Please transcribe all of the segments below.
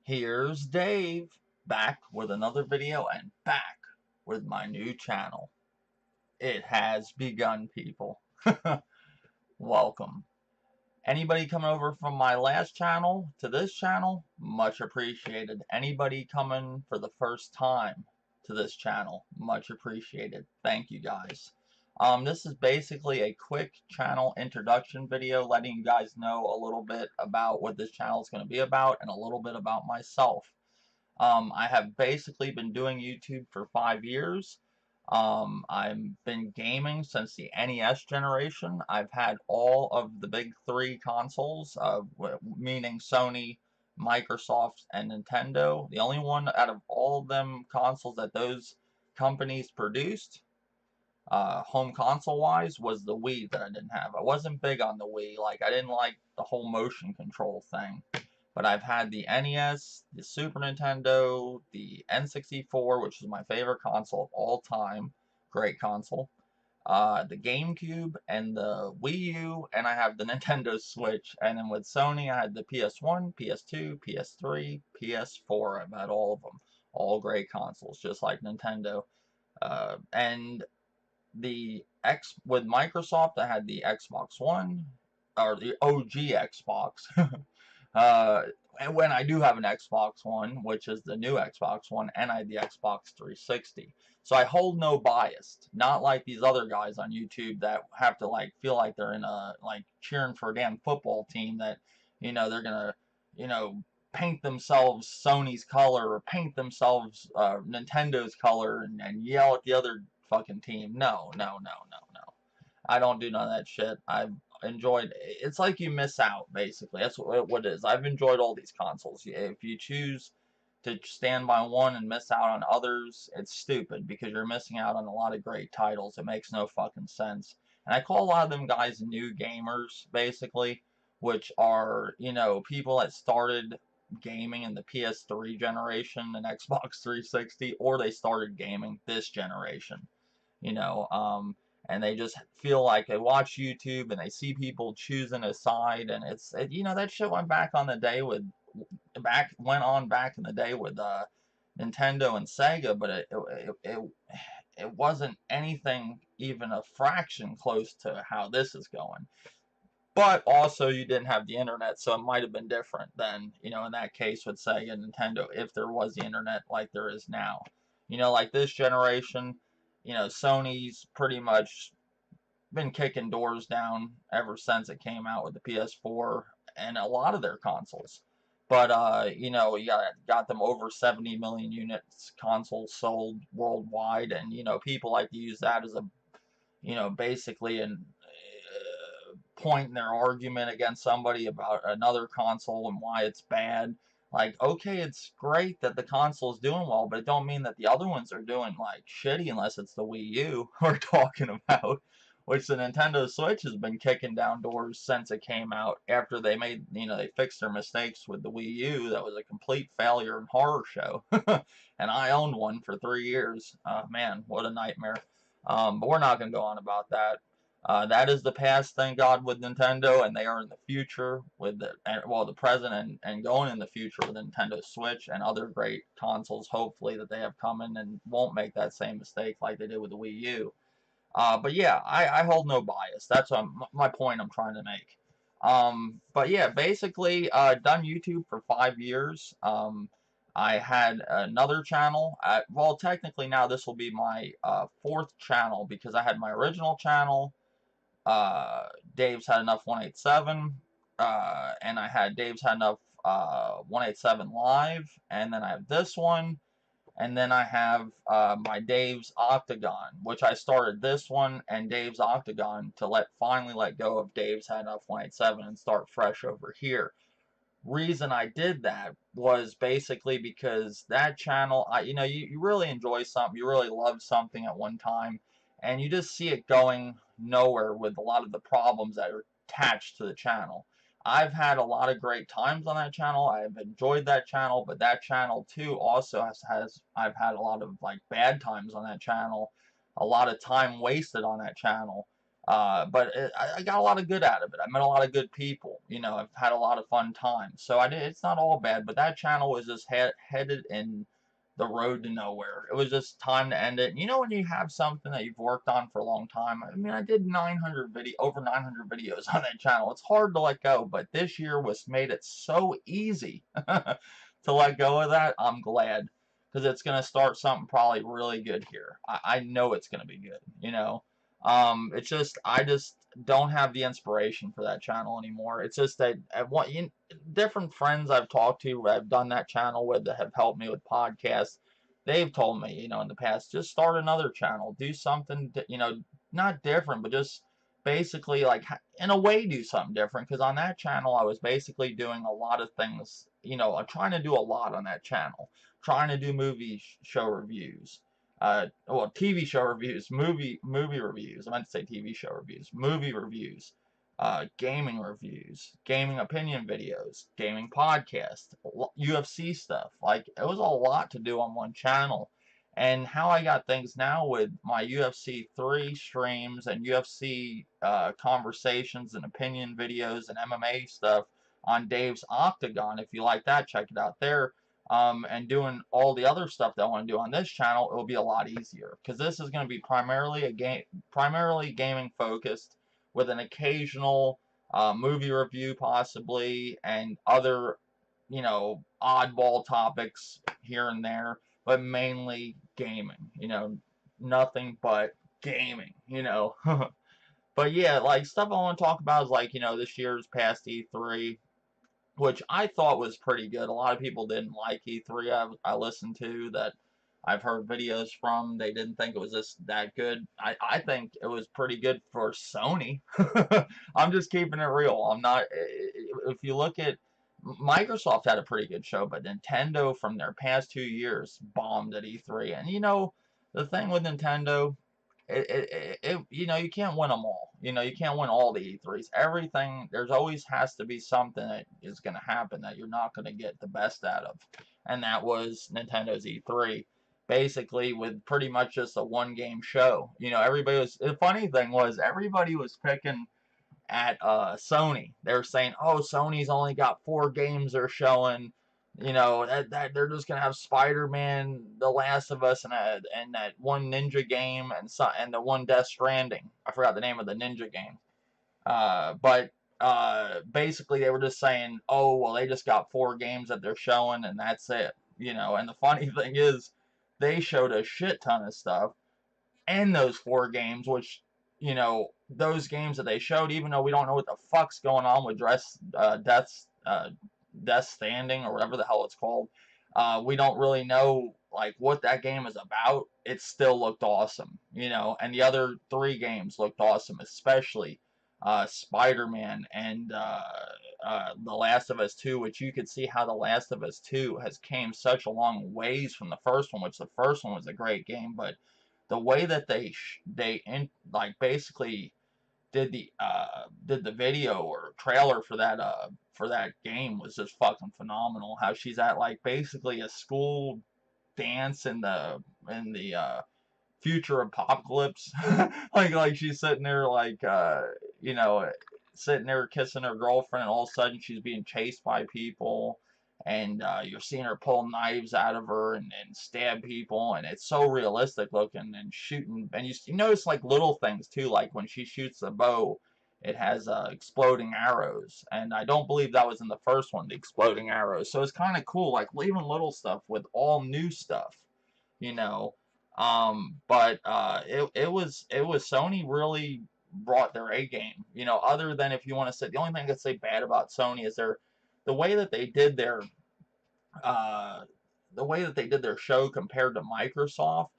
Here's Dave, back with another video and back with my new channel. It has begun, people. Welcome. Anybody coming over from my last channel to this channel, much appreciated. Anybody coming for the first time to this channel, much appreciated. Thank you guys. This is basically a quick channel introduction video letting you guys know a little bit about what this channel is going to be about and a little bit about myself. I have basically been doing YouTube for 5 years. I've been gaming since the NES generation. I've had all of the big three consoles, meaning Sony, Microsoft, and Nintendo. The only one out of all of them consoles that those companies produced, home console wise, was the Wii that I didn't have. I wasn't big on the Wii. Like, I didn't like the whole motion control thing. But I've had the NES, the Super Nintendo, the N64, which is my favorite console of all time. Great console. The GameCube and the Wii U, and I have the Nintendo Switch. And then with Sony, I had the PS1, PS2, PS3, PS4. I've had all of them. All great consoles, just like Nintendo. And the X with Microsoft, I had the Xbox One, or the OG Xbox. uh, and when I do have an Xbox One, which is the new Xbox One, and I had the Xbox 360. So I hold no bias, not like these other guys on YouTube that have to like feel like they're in a like cheering for a damn football team that they're gonna you know paint themselves Sony's color or paint themselves Nintendo's color and yell at the other fucking team. No, no, no, no, no. I don't do none of that shit. I've enjoyed. It's like you miss out, basically. That's what it is. I've enjoyed all these consoles. If you choose to stand by one and miss out on others, it's stupid because you're missing out on a lot of great titles. It makes no fucking sense. And I call a lot of them guys new gamers, basically, which are, people that started gaming in the PS3 generation and Xbox 360, or they started gaming this generation, you know. And they just feel like they watch YouTube and they see people choosing a side, and that shit went back on the day with back in the day with Nintendo and Sega, but it wasn't anything even a fraction close to how this is going. But also, you didn't have the internet, so it might have been different then, in that case with Sega and Nintendo, if there was the internet like there is now. Like this generation, Sony's pretty much been kicking doors down ever since it came out with the PS4 and a lot of their consoles. But you got them over 70 million units consoles sold worldwide, and people like to use that as a basically an point in their argument against somebody about another console and why it's bad. Like, okay, it's great that the console is doing well, but it don't mean that the other ones are doing like shitty unless it's the Wii U we're talking about, which the Nintendo Switch has been kicking down doors since it came out after they made, they fixed their mistakes with the Wii U. That was a complete failure and horror show. And I owned one for 3 years. Man, what a nightmare. But we're not going to go on about that. That is the past, thank God, with Nintendo, and they are in the future with the present and going in the future with the Nintendo Switch and other great consoles, hopefully, that they have coming and won't make that same mistake like they did with the Wii U. But yeah, I hold no bias. That's my point I'm trying to make. But yeah, basically, done YouTube for 5 years. I had another channel. Well, technically now this will be my fourth channel because I had my original channel, Dave's Had Enough 187, and I had Dave's Had Enough 187 Live, and then I have this one, and then I have my Dave's Octagon, which I started this one and Dave's Octagon to finally let go of Dave's Had Enough 187 and start fresh over here. Reason I did that was basically because that channel, you really enjoy something, you really love something at one time, and you just see it going nowhere with a lot of the problems that are attached to the channel. I've had a lot of great times on that channel. I've enjoyed that channel, but that channel too also I've had a lot of like bad times on that channel, a lot of time wasted on that channel. But I got a lot of good out of it. I met a lot of good people. You know, I've had a lot of fun times. So it's not all bad, but that channel was just headed in the road to nowhere. It was just time to end it. And you know, when you have something that you've worked on for a long time, I mean, I did over 900 videos on that channel. It's hard to let go, but this year made it so easy to let go of that. I'm glad, because it's going to start something probably really good here. I know it's going to be good, you know. It's just I just don't have the inspiration for that channel anymore. It's just that different friends I've talked to, I've done that channel with, that have helped me with podcasts. They've told me, you know, in the past, just start another channel, do something, you know, not different, but just basically, like, in a way, do something different. Because on that channel, I was basically doing a lot of things. You know, I'm trying to do a lot on that channel, trying to do movie show reviews, well, TV show reviews, movie reviews. I meant to say TV show reviews, movie reviews, gaming reviews, gaming opinion videos, gaming podcasts, UFC stuff. Like, it was a lot to do on one channel. And how I got things now with my UFC 3 streams and UFC conversations and opinion videos and MMA stuff on Dave's Octagon. If you like that, check it out there. And doing all the other stuff that I want to do on this channel, it will be a lot easier, because this is going to be primarily gaming focused, with an occasional movie review possibly, and other, you know, oddball topics here and there, but mainly gaming. You know, nothing but gaming. You know. But yeah, like, stuff I want to talk about is, like, you know, this year's past E3, which I thought was pretty good. A lot of people didn't like E3. I listened to that. I've heard videos from. They didn't think it was just that good. I think it was pretty good for Sony. I'm just keeping it real. I'm not. If you look at Microsoft, had a pretty good show, but Nintendo, from their past 2 years, bombed at E3. And you know, the thing with Nintendo, you know, you can't win them all. You know, you can't win all the E3s. Everything, there's always has to be something that is going to happen that you're not going to get the best out of. And that was Nintendo's E3. Basically, with pretty much just a one game show. You know, the funny thing was, everybody was picking at Sony. They're saying, "Oh, Sony's only got 4 games they're showing. You know, that they're just gonna have Spider-Man, The Last of Us, and that one Ninja game, and the one Death Stranding. I forgot the name of the Ninja game. But basically, they were just saying, "Oh, well, they just got 4 games that they're showing, and that's it." You know, and the funny thing is, they showed a shit ton of stuff and those 4 games, which, you know, those games that they showed, even though we don't know what the fuck's going on with Death Standing, or whatever the hell it's called, we don't really know, like, what that game is about. It still looked awesome, you know, and the other 3 games looked awesome, especially Spider-Man and The Last of Us 2, which you could see how The Last of Us 2 has came such a long ways from the first one, which the first one was a great game, but the way that like, basically did the video or trailer for that game was just fucking phenomenal. How she's at, like, basically a school dance in the future apocalypse. like she's sitting there, like, you know, sitting there kissing her girlfriend, and all of a sudden she's being chased by people, and you're seeing her pull knives out of her, and stab people, and it's so realistic looking, and shooting. And you notice, like, little things too, like when she shoots the bow, it has exploding arrows, and I don't believe that was in the first one, the exploding arrows. So it's kind of cool, like, leaving little stuff with all new stuff, you know. But it was Sony really brought their A game. You know, other than, if you want to say, the only thing I could say bad about Sony is the way that they did uh their show compared to Microsoft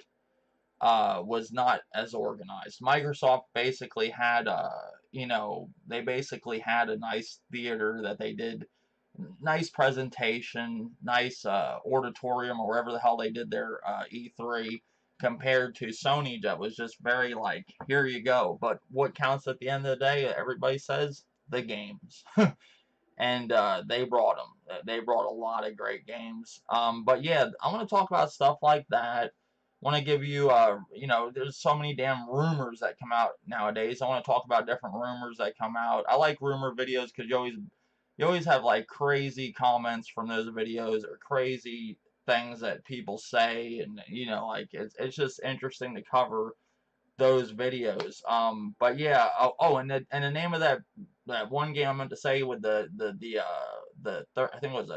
was not as organized. Microsoft basically had you know, they basically had a nice theater that they did, nice presentation, nice auditorium, or wherever the hell they did their E3, compared to Sony, that was just very, like, here you go. But what counts at the end of the day, everybody says, the games. And they brought them. They brought a lot of great games. But yeah, I want to talk about stuff like that. want to give you, you know, there's so many damn rumors that come out nowadays. I want to talk about different rumors that come out. I like rumor videos because you always have like crazy comments from those videos or crazy things that people say, and you know, like it's just interesting to cover those videos. But yeah. And the name of that one game I meant to say with I think it was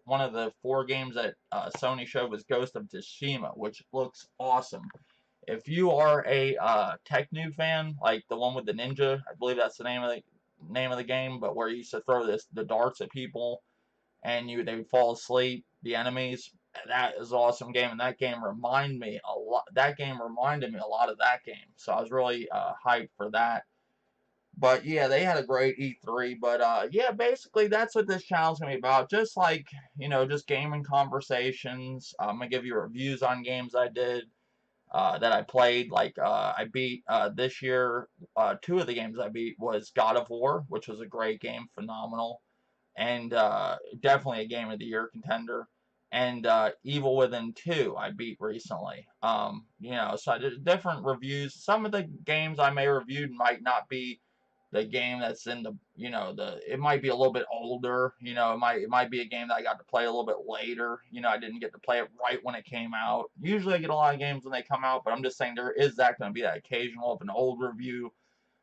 one of the 4 games that Sony showed was Ghost of Tsushima, which looks awesome. If you are a Tecnu fan, like the one with the ninja, I believe that's the name of the game, but where you used to throw the darts at people and they would fall asleep, the enemies. That is an awesome game, and that game reminded me a lot. That game reminded me a lot of that game, so I was really hyped for that. But yeah, they had a great E3. But yeah, basically that's what this channel's gonna be about. Just like, you know, just gaming conversations. I'm gonna give you reviews on games I did, that I played. Like I beat this year. 2 of the games I beat was God of War, which was a great game, phenomenal, and definitely a Game of the Year contender. And Evil Within 2 I beat recently. You know, so I did different reviews. Some of the games I may reviewed might not be the game that's in the, you know, it might be a little bit older. You know, it might be a game that I got to play a little bit later. You know, I didn't get to play it right when it came out. Usually I get a lot of games when they come out, but I'm just saying there is that going to be that occasional of an old review,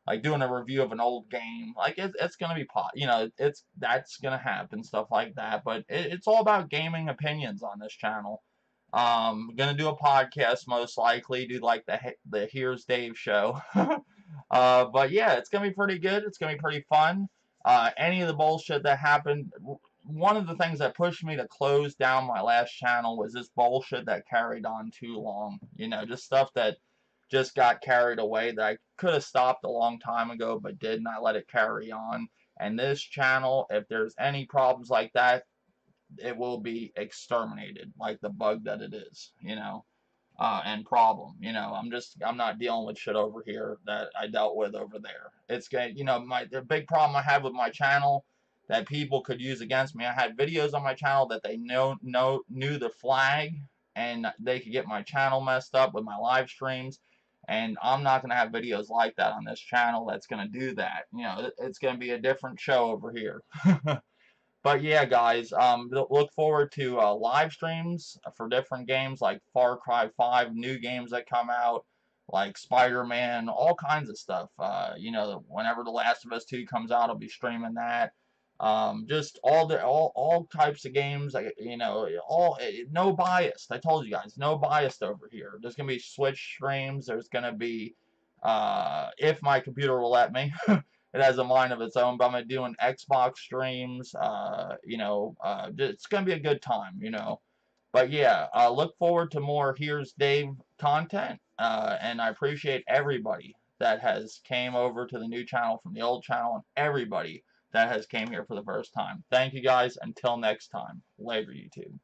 like doing a review of an old game. Like it's gonna be you know, that's gonna happen, stuff like that. But it's all about gaming opinions on this channel. Gonna do a podcast most likely, do like the Here's Dave show. But yeah, it's gonna be pretty good. It's gonna be pretty fun. Any of the bullshit that happened. One of the things that pushed me to close down my last channel was this bullshit that carried on too long. You know, just stuff that just got carried away that I could have stopped a long time ago, but didn't. I let it carry on. And this channel, if there's any problems like that, it will be exterminated, like the bug that it is, you know, and problem. You know, I'm not dealing with shit over here that I dealt with over there. It's good. You know, the big problem I had with my channel that people could use against me. I had videos on my channel that they knew the flag, and they could get my channel messed up with my live streams. And I'm not gonna have videos like that on this channel. That's gonna do that. You know, it's gonna be a different show over here. But yeah, guys, look forward to live streams for different games like Far Cry 5, new games that come out, like Spider-Man, all kinds of stuff. You know, whenever The Last of Us 2 comes out, I'll be streaming that. Just all types of games. Like, you know, no bias. I told you guys, no bias over here. There's gonna be Switch streams. There's gonna be, if my computer will let me. It has a mind of its own, but I'm doing Xbox streams. You know, it's gonna be a good time, you know. But yeah, look forward to more Here's Dave content, and I appreciate everybody that has came over to the new channel from the old channel, and everybody that has came here for the first time. Thank you guys. Until next time, later, YouTube.